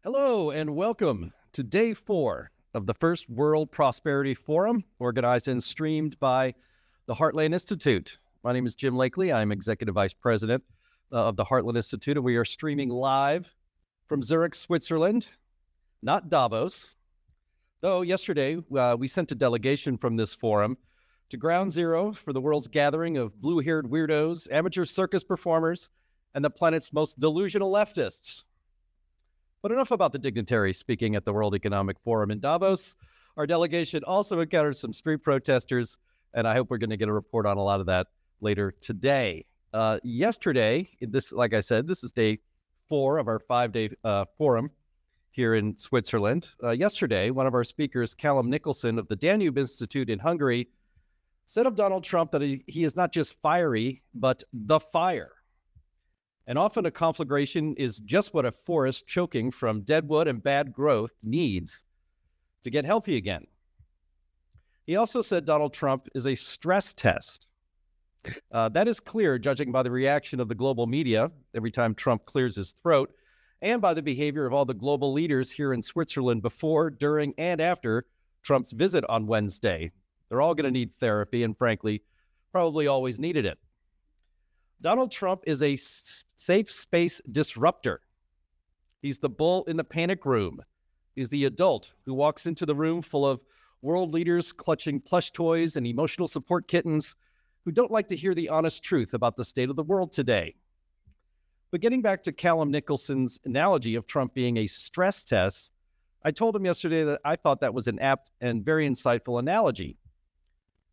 Hello and welcome to day 4 of the first World Prosperity Forum, organized and streamed by the Heartland Institute. My name is Jim Lakely. I'm Executive Vice President of the Heartland Institute, and we are streaming live from Zurich, Switzerland, not Davos. Though yesterday we sent a delegation from this forum to Ground Zero for the world's gathering of blue-haired weirdos, amateur circus performers, and the planet's most delusional leftists. But enough about the dignitaries speaking at the World Economic Forum in Davos. Our delegation also encountered some street protesters, and I hope we're going to get a report on a lot of that later today. Yesterday, like I said, this is day 4 of our 5-day forum here in Switzerland. Yesterday, one of our speakers, Callum Nicholson of the Danube Institute in Hungary, said of Donald Trump that he is not just fiery, but the fire. And often a conflagration is just what a forest choking from deadwood and bad growth needs to get healthy again. He also said Donald Trump is a stress test. That is clear, judging by the reaction of the global media every time Trump clears his throat, and by the behavior of all the global leaders here in Switzerland before, during, and after Trump's visit on Wednesday. They're all going to need therapy, and frankly, probably always needed it. Donald Trump is a safe space disruptor. He's the bull in the panic room. He's the adult who walks into the room full of world leaders clutching plush toys and emotional support kittens who don't like to hear the honest truth about the state of the world today. But getting back to Callum Nicholson's analogy of Trump being a stress test, I told him yesterday that I thought that was an apt and very insightful analogy.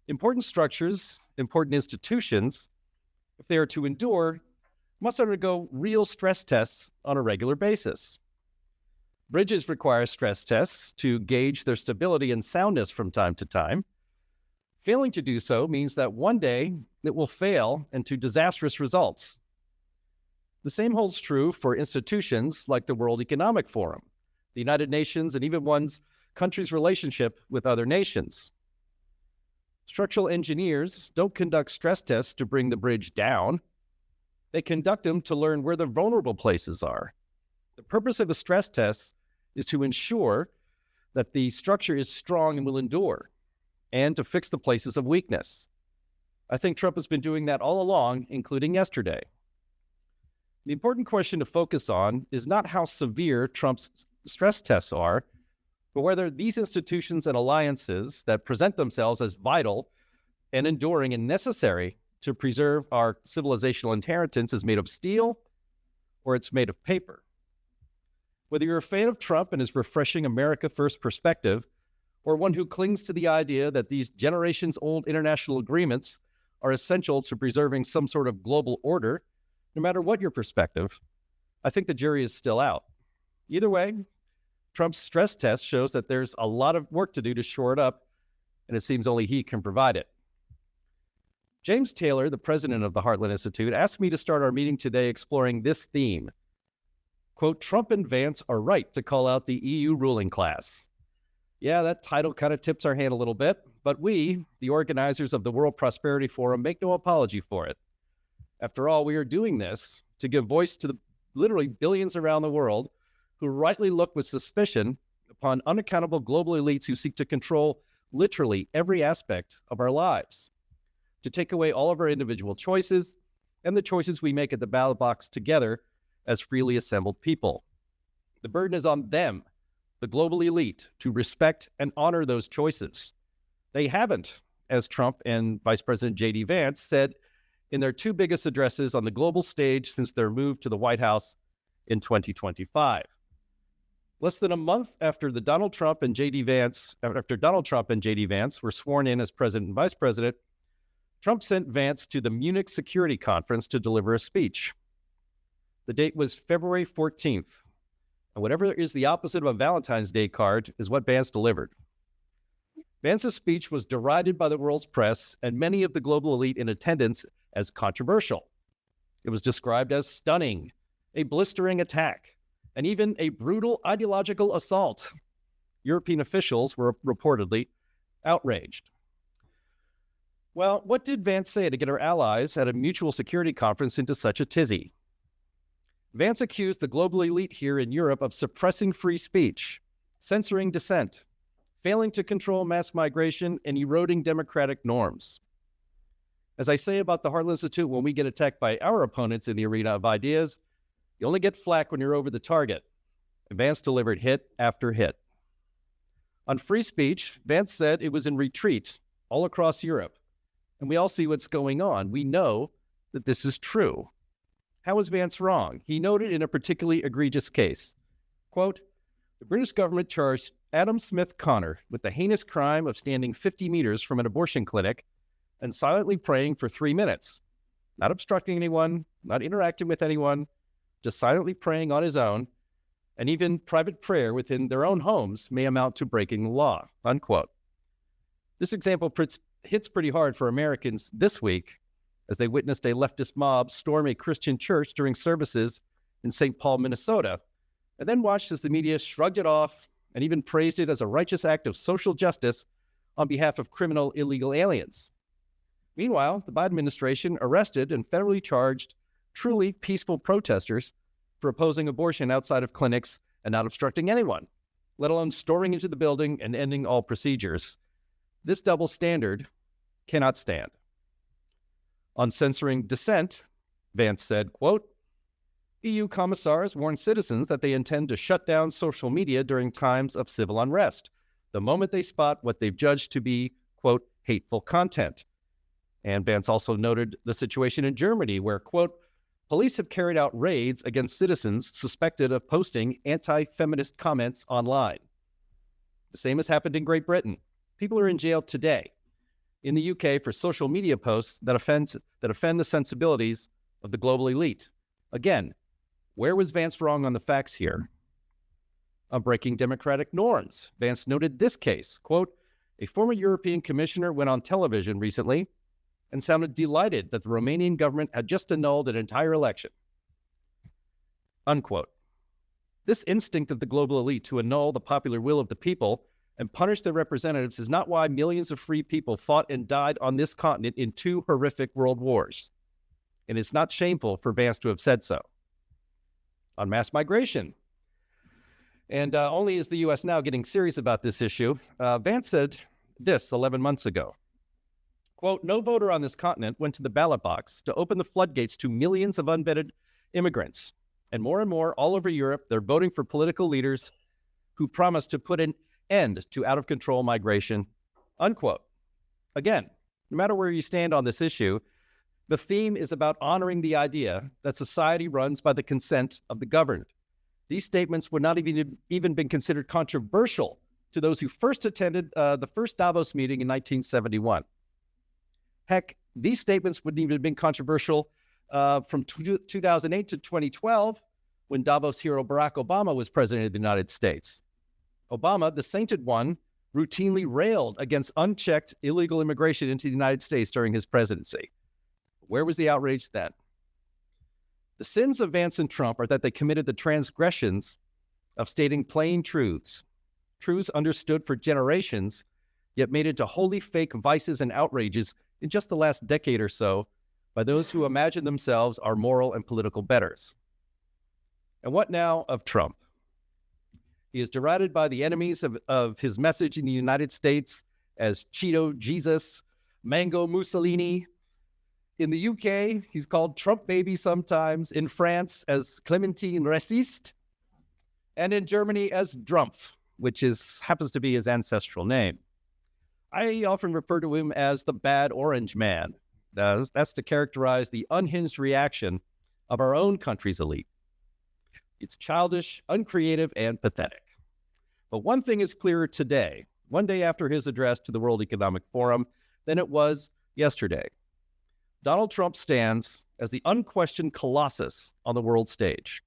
Important structures, important institutions, if they are to endure, must undergo real stress tests on a regular basis. Bridges require stress tests to gauge their stability and soundness from time to time. Failing to do so means that one day it will fail into disastrous results. The same holds true for institutions like the World Economic Forum, the United Nations, and even one's country's relationship with other nations. Structural engineers don't conduct stress tests to bring the bridge down. They conduct them to learn where the vulnerable places are. The purpose of a stress test is to ensure that the structure is strong and will endure, and to fix the places of weakness. I think Trump has been doing that all along, including yesterday. The important question to focus on is not how severe Trump's stress tests are, but whether these institutions and alliances that present themselves as vital and enduring and necessary to preserve our civilizational inheritance is made of steel or it's made of paper. Whether you're a fan of Trump and his refreshing America First perspective, or one who clings to the idea that these generations-old international agreements are essential to preserving some sort of global order, no matter what your perspective, I think the jury is still out. Either way, Trump's stress test shows that there's a lot of work to do to shore it up, and it seems only he can provide it. James Taylor, the president of the Heartland Institute, asked me to start our meeting today exploring this theme. Quote, Trump and Vance are right to call out the EU ruling class. Yeah, that title kind of tips our hand a little bit, but we, the organizers of the World Prosperity Forum, make no apology for it. After all, we are doing this to give voice to the literally billions around the world who rightly look with suspicion upon unaccountable global elites who seek to control literally every aspect of our lives, to take away all of our individual choices and the choices we make at the ballot box together as freely assembled people. The burden is on them, the global elite, to respect and honor those choices. They haven't, as Trump and Vice President J.D. Vance said in their 2 biggest addresses on the global stage since their move to the White House in 2025. Less than a month after Donald Trump and J.D. Vance were sworn in as president and vice president, Trump sent Vance to the Munich Security Conference to deliver a speech. The date was February 14th, and whatever is the opposite of a Valentine's Day card is what Vance delivered. Vance's speech was derided by the world's press and many of the global elite in attendance as controversial. It was described as stunning, a blistering attack, and even a brutal ideological assault. European officials were reportedly outraged. Well, what did Vance say to get our allies at a mutual security conference into such a tizzy? Vance accused the global elite here in Europe of suppressing free speech, censoring dissent, failing to control mass migration, and eroding democratic norms. As I say about the Heartland Institute, when we get attacked by our opponents in the arena of ideas, you only get flack when you're over the target. And Vance delivered hit after hit. On free speech, Vance said it was in retreat all across Europe. And we all see what's going on. We know that this is true. How is Vance wrong? He noted in a particularly egregious case, quote, the British government charged Adam Smith Connor with the heinous crime of standing 50 meters from an abortion clinic and silently praying for 3 minutes, not obstructing anyone, not interacting with anyone, just silently praying on his own, and even private prayer within their own homes may amount to breaking the law, unquote. This example hits pretty hard for Americans this week as they witnessed a leftist mob storm a Christian church during services in St. Paul, Minnesota, and then watched as the media shrugged it off and even praised it as a righteous act of social justice on behalf of criminal illegal aliens. Meanwhile, the Biden administration arrested and federally charged truly peaceful protesters for opposing abortion outside of clinics and not obstructing anyone, let alone storming into the building and ending all procedures. This double standard cannot stand. On censoring dissent, Vance said, quote, EU commissars warn citizens that they intend to shut down social media during times of civil unrest, the moment they spot what they've judged to be, quote, hateful content. And Vance also noted the situation in Germany where, quote, police have carried out raids against citizens suspected of posting anti-feminist comments online. The same has happened in Great Britain. People are in jail today in the UK for social media posts that offend the sensibilities of the global elite. Again, where was Vance wrong on the facts here? On breaking democratic norms, Vance noted this case, quote, a former European commissioner went on television recently and sounded delighted that the Romanian government had just annulled an entire election, unquote. This instinct of the global elite to annul the popular will of the people and punish their representatives is not why millions of free people fought and died on this continent in 2 horrific world wars. And it's not shameful for Vance to have said so. On mass migration, and only is the U.S. now getting serious about this issue, Vance said this 11 months ago. Quote, no voter on this continent went to the ballot box to open the floodgates to millions of unvetted immigrants. And more all over Europe, they're voting for political leaders who promise to put an end to out-of-control migration, unquote. Again, no matter where you stand on this issue, the theme is about honoring the idea that society runs by the consent of the governed. These statements would not even been considered controversial to those who first attended the first Davos meeting in 1971. Heck, these statements wouldn't even have been controversial from 2008 to 2012 when Davos hero Barack Obama was president of the United States. Obama, the sainted one, routinely railed against unchecked illegal immigration into the United States during his presidency. Where was the outrage then? The sins of Vance and Trump are that they committed the transgressions of stating plain truths, truths understood for generations, yet made into wholly fake vices and outrages in just the last decade or so by those who imagine themselves are moral and political betters. And what now of Trump? He is derided by the enemies of his message in the United States as Cheeto Jesus, Mango Mussolini. In the UK, he's called Trump baby sometimes. In France, as Clementine Raciste. And in Germany, as Drumpf, which happens to be his ancestral name. I often refer to him as the bad orange man. That's to characterize the unhinged reaction of our own country's elite. It's childish, uncreative, and pathetic. But one thing is clearer today, one day after his address to the World Economic Forum, than it was yesterday. Donald Trump stands as the unquestioned colossus on the world stage,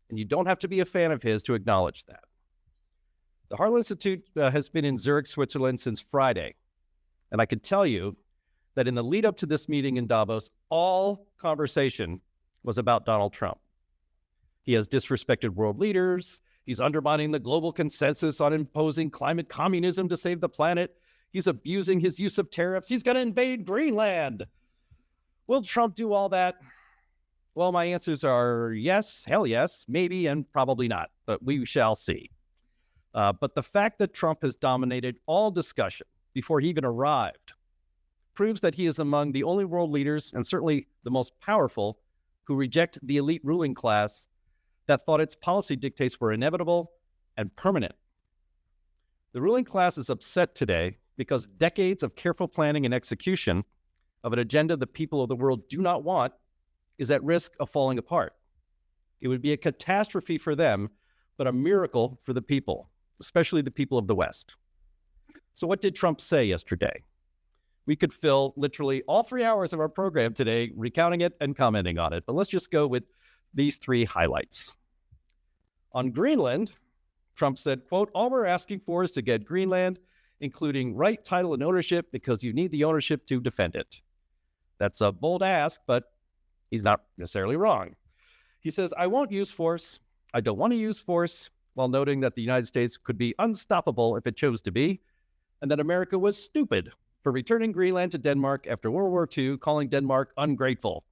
and you don't have to be a fan of his to acknowledge that. The Heartland Institute has been in Zurich, Switzerland since Friday, and I can tell you that in the lead up to this meeting in Davos, all conversation was about Donald Trump. He has disrespected world leaders. He's undermining the global consensus on imposing climate communism to save the planet. He's abusing his use of tariffs. He's going to invade Greenland. Will Trump do all that? Well, my answers are yes, hell yes, maybe, and probably not, but we shall see. But the fact that Trump has dominated all discussion before he even arrived proves that he is among the only world leaders, and certainly the most powerful, who reject the elite ruling class that thought its policy dictates were inevitable and permanent. The ruling class is upset today because decades of careful planning and execution of an agenda the people of the world do not want is at risk of falling apart. It would be a catastrophe for them, but a miracle for the people, especially the people of the West. So what did Trump say yesterday? We could fill literally all 3 hours of our program today recounting it and commenting on it, but let's just go with these 3 highlights. On Greenland, Trump said, quote, "All we're asking for is to get Greenland, including right, title, and ownership, because you need the ownership to defend it." That's a bold ask, but he's not necessarily wrong. He says, "I won't use force. I don't want to use force," while noting that the United States could be unstoppable if it chose to be, and that America was stupid for returning Greenland to Denmark after World War II, calling Denmark ungrateful.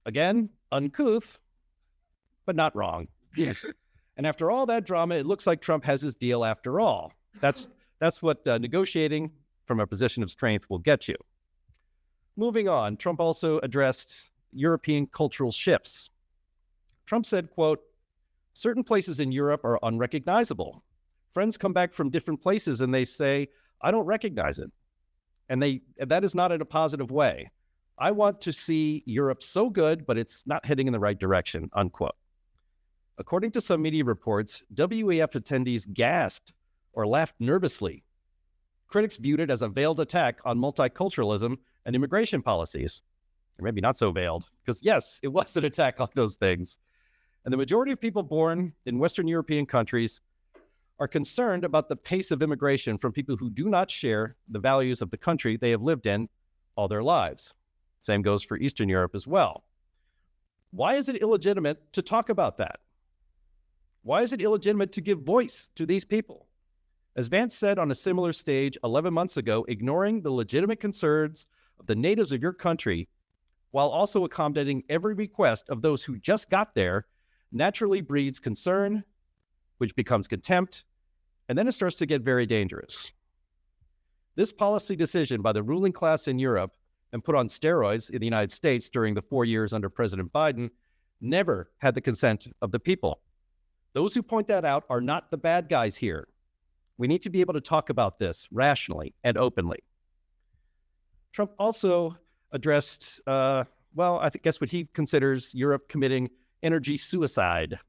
Again, uncouth, but not wrong. Yes. And after all that drama, it looks like Trump has his deal after all. That's what negotiating from a position of strength will get you. Moving on, Trump also addressed European cultural shifts. Trump said, quote, "Certain places in Europe are unrecognizable. Friends come back from different places and they say, I don't recognize it. And that is not in a positive way. I want to see Europe so good, but it's not heading in the right direction," unquote. According to some media reports, WEF attendees gasped or laughed nervously. Critics viewed it as a veiled attack on multiculturalism and immigration policies. Or maybe not so veiled, because yes, it was an attack on those things. And the majority of people born in Western European countries are concerned about the pace of immigration from people who do not share the values of the country they have lived in all their lives. Same goes for Eastern Europe as well. Why is it illegitimate to talk about that? Why is it illegitimate to give voice to these people? As Vance said on a similar stage 11 months ago, ignoring the legitimate concerns of the natives of your country while also accommodating every request of those who just got there naturally breeds concern, which becomes contempt, and then it starts to get very dangerous. This policy decision by the ruling class in Europe and put on steroids in the United States during the 4 years under President Biden never had the consent of the people. Those who point that out are not the bad guys here. We need to be able to talk about this rationally and openly. Trump also addressed, I guess what he considers Europe committing energy suicide.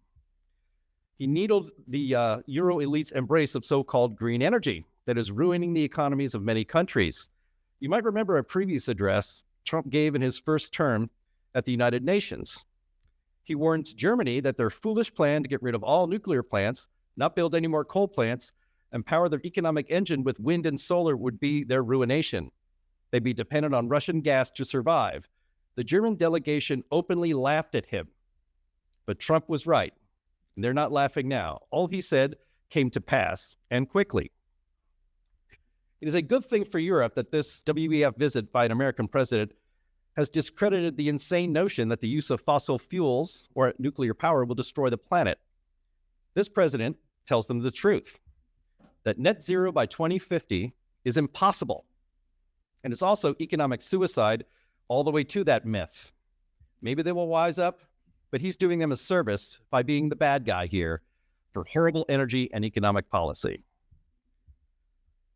He needled the Euro elite's embrace of so-called green energy that is ruining the economies of many countries. You might remember a previous address Trump gave in his first term at the United Nations. He warned Germany that their foolish plan to get rid of all nuclear plants, not build any more coal plants, and power their economic engine with wind and solar would be their ruination. They'd be dependent on Russian gas to survive. The German delegation openly laughed at him. But Trump was right, and they're not laughing now. All he said came to pass, and quickly. It is a good thing for Europe that this WEF visit by an American president has discredited the insane notion that the use of fossil fuels or nuclear power will destroy the planet. This president tells them the truth, that net zero by 2050 is impossible. And it's also economic suicide all the way to that myth. Maybe they will wise up, but he's doing them a service by being the bad guy here for horrible energy and economic policy.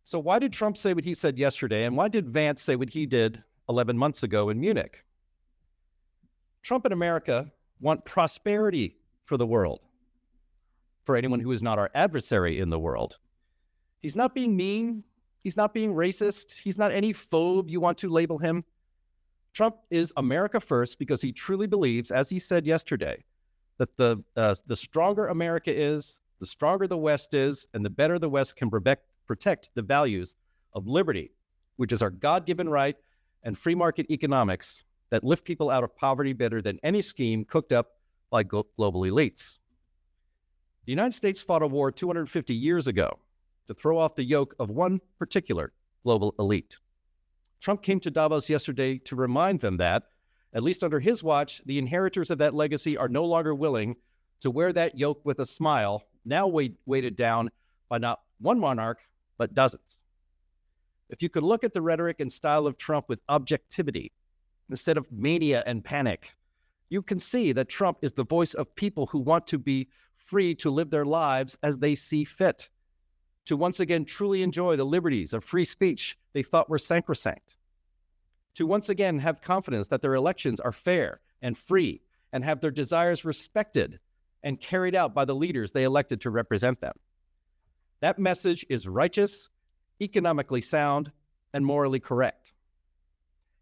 So why did Trump say what he said yesterday, and why did Vance say what he did 11 months ago in Munich? Trump and America want prosperity for the world, for anyone who is not our adversary in the world. He's not being mean. He's not being racist. He's not any phobe you want to label him. Trump is America first because he truly believes, as he said yesterday, that the stronger America is, the stronger the West is, and the better the West can protect the values of liberty, which is our God-given right, and free market economics that lift people out of poverty better than any scheme cooked up by global elites. The United States fought a war 250 years ago to throw off the yoke of one particular global elite. Trump came to Davos yesterday to remind them that, At least under his watch, the inheritors of that legacy are no longer willing to wear that yoke with a smile, now weighted down by not one monarch, but dozens. If you could look at the rhetoric and style of Trump with objectivity instead of mania and panic, you can see that Trump is the voice of people who want to be free to live their lives as they see fit, to once again truly enjoy the liberties of free speech they thought were sacrosanct, to once again have confidence that their elections are fair and free and have their desires respected and carried out by the leaders they elected to represent them. That message is righteous, economically sound, and morally correct.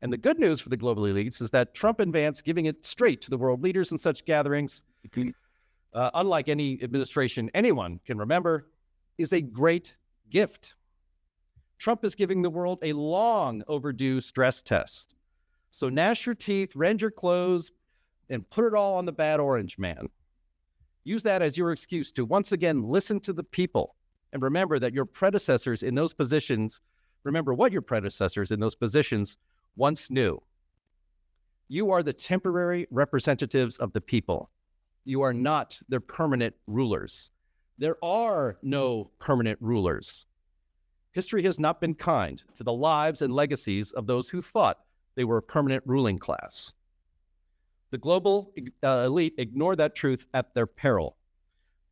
And the good news for the global elites is that Trump and Vance giving it straight to the world leaders in such gatherings, unlike any administration anyone can remember, is a great gift. Trump is giving the world a long overdue stress test. So gnash your teeth, rend your clothes, and put it all on the bad orange man. Use that as your excuse to once again listen to the people and remember that your predecessors in those positions, remember what your predecessors in those positions once knew. You are the temporary representatives of the people. You are not their permanent rulers. There are no permanent rulers. History has not been kind to the lives and legacies of those who thought they were a permanent ruling class. The global elite ignore that truth at their peril.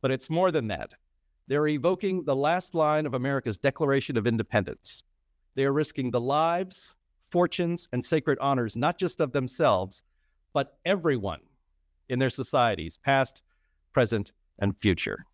But it's more than that. They're evoking the last line of America's Declaration of Independence. They are risking the lives, fortunes, and sacred honors, not just of themselves, but everyone in their societies, past, present, and future.